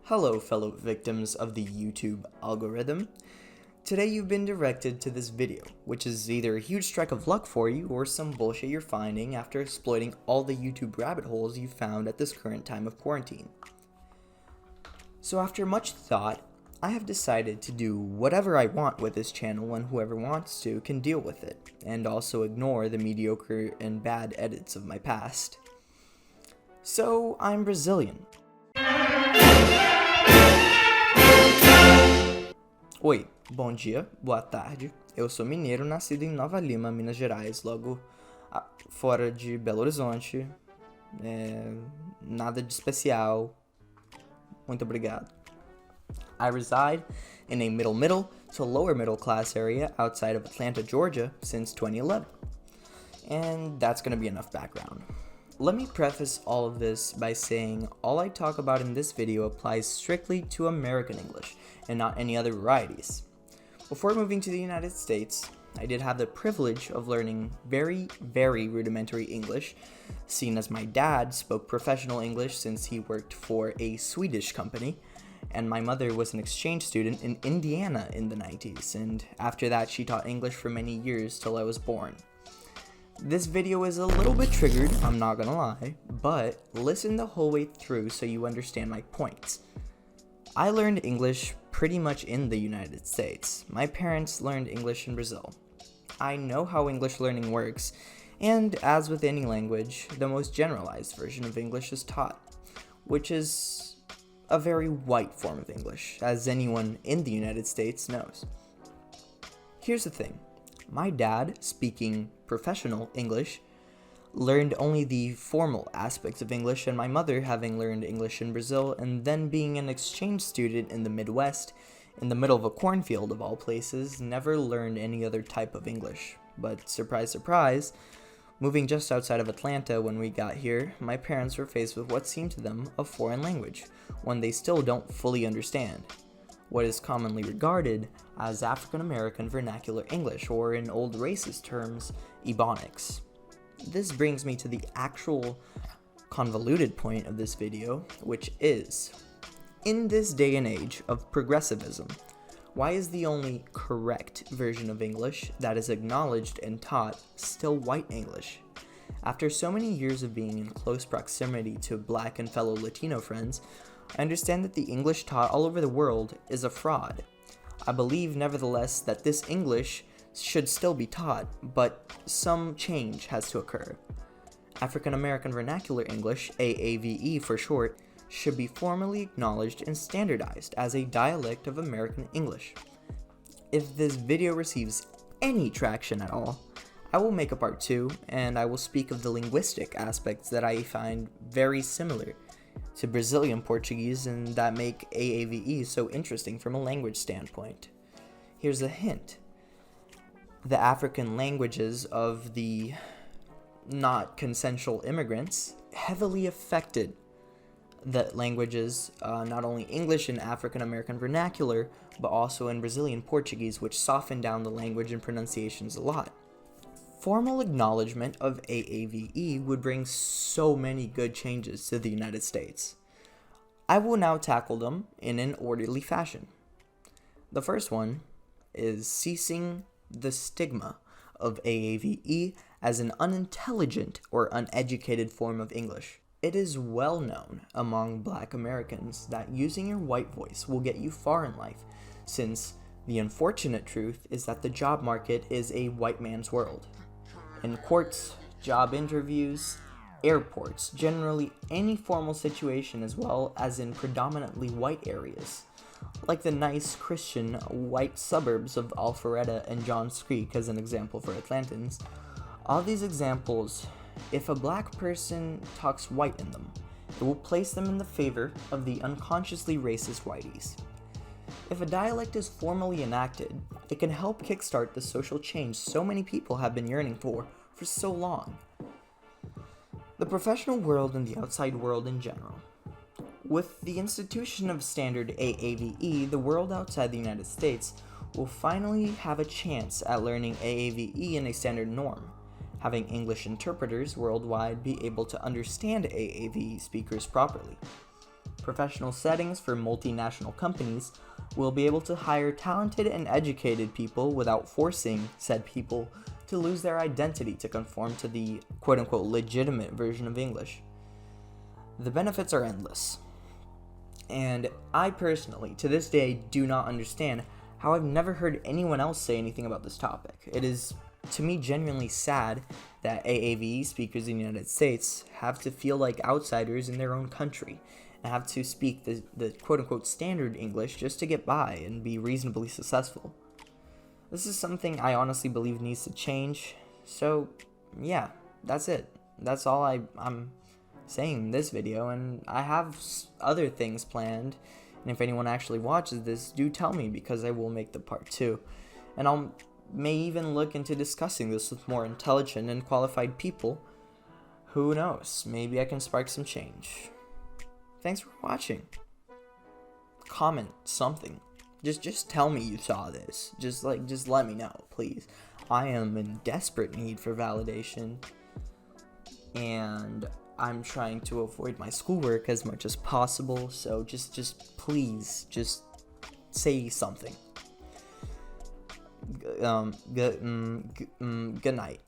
Hello, fellow victims of the YouTube algorithm. Today you've been directed to this video, which is either a huge strike of luck for you or some bullshit you're finding after exploiting all the YouTube rabbit holes you found at this current time of quarantine. So after much thought, I have decided to do whatever I want with this channel, and whoever wants to can deal with it, and also ignore the mediocre and bad edits of my past. So I'm Brazilian. Oi, bom dia, boa tarde. Eu sou mineiro, nascido em Nova Lima, Minas Gerais, logo fora de Belo Horizonte. Nada de especial. Muito obrigado. I reside in a middle to lower middle class area outside of Atlanta, Georgia since 2011. And that's gonna be enough background. Let me preface all of this by saying all I talk about in this video applies strictly to American English and not any other varieties. Before moving to the United States, I did have the privilege of learning very rudimentary English, seeing as my dad spoke professional English since he worked for a Swedish company, and my mother was an exchange student in Indiana in the 90s, and after that she taught English for many years till I was born. This video is a little bit triggered, I'm not gonna lie, but listen the whole way through so you understand my points. I learned English pretty much in the United States. My parents learned English in Brazil. I know how English learning works, and as with any language, the most generalized version of English is taught, which is a very white form of English, as anyone in the United States knows. Here's the thing. My dad, speaking professional English, learned only the formal aspects of English, and my mother, having learned English in Brazil and then being an exchange student in the Midwest, in the middle of a cornfield of all places, never learned any other type of English. But surprise, surprise, moving just outside of Atlanta when we got here, my parents were faced with what seemed to them a foreign language, one they still don't fully understand. What is commonly regarded as African-American Vernacular English, or in old racist terms, Ebonics. This brings me to the actual convoluted point of this video, which is, in this day and age of progressivism, why is the only correct version of English that is acknowledged and taught still white English? After so many years of being in close proximity to Black and fellow Latino friends, I understand that the English taught all over the world is a fraud. I believe, nevertheless, that this English should still be taught, but some change has to occur. African-American Vernacular English, AAVE for short, should be formally acknowledged and standardized as a dialect of American English. If this video receives any traction at all, I will make a part 2, and I will speak of the linguistic aspects that I find very similar to Brazilian Portuguese and that make AAVE so interesting from a language standpoint. Here's a hint. The African languages of the not consensual immigrants heavily affected the languages, not only English and African American Vernacular, but also in Brazilian Portuguese, which softened down the language and pronunciations a lot. Formal acknowledgement of AAVE would bring so many good changes to the United States. I will now tackle them in an orderly fashion. The first one is ceasing the stigma of AAVE as an unintelligent or uneducated form of English. It is well known among Black Americans that using your white voice will get you far in life, since the unfortunate truth is that the job market is a white man's world. In courts, job interviews, airports, generally any formal situation, as well as in predominantly white areas, like the nice Christian white suburbs of Alpharetta and Johns Creek as an example for Atlantans. All these examples, if a Black person talks white in them, it will place them in the favor of the unconsciously racist whiteys. If a dialect is formally enacted, it can help kickstart the social change so many people have been yearning for so long. The professional world and the outside world in general. With the institution of standard AAVE, the world outside the United States will finally have a chance at learning AAVE in a standard norm, having English interpreters worldwide be able to understand AAVE speakers properly. Professional settings for multinational companies will be able to hire talented and educated people without forcing said people to lose their identity to conform to the quote-unquote legitimate version of English. The benefits are endless. And I personally, to this day, do not understand how I've never heard anyone else say anything about this topic. It is, to me, genuinely sad that AAVE speakers in the United States have to feel like outsiders in their own country and have to speak the quote-unquote standard English just to get by and be reasonably successful. This is something I honestly believe needs to change. So, yeah, that's it. That's all I'm saying in this video, and I have other things planned, and if anyone actually watches this, do tell me, because I will make the part 2, and I'll may even look into discussing this with more intelligent and qualified people. Who knows, maybe I can spark some change. Thanks for watching. Comment something. Just tell me you saw this. Just let me know, please. I am in desperate need for validation, and I'm trying to avoid my schoolwork as much as possible, so just please, just say something. Good night.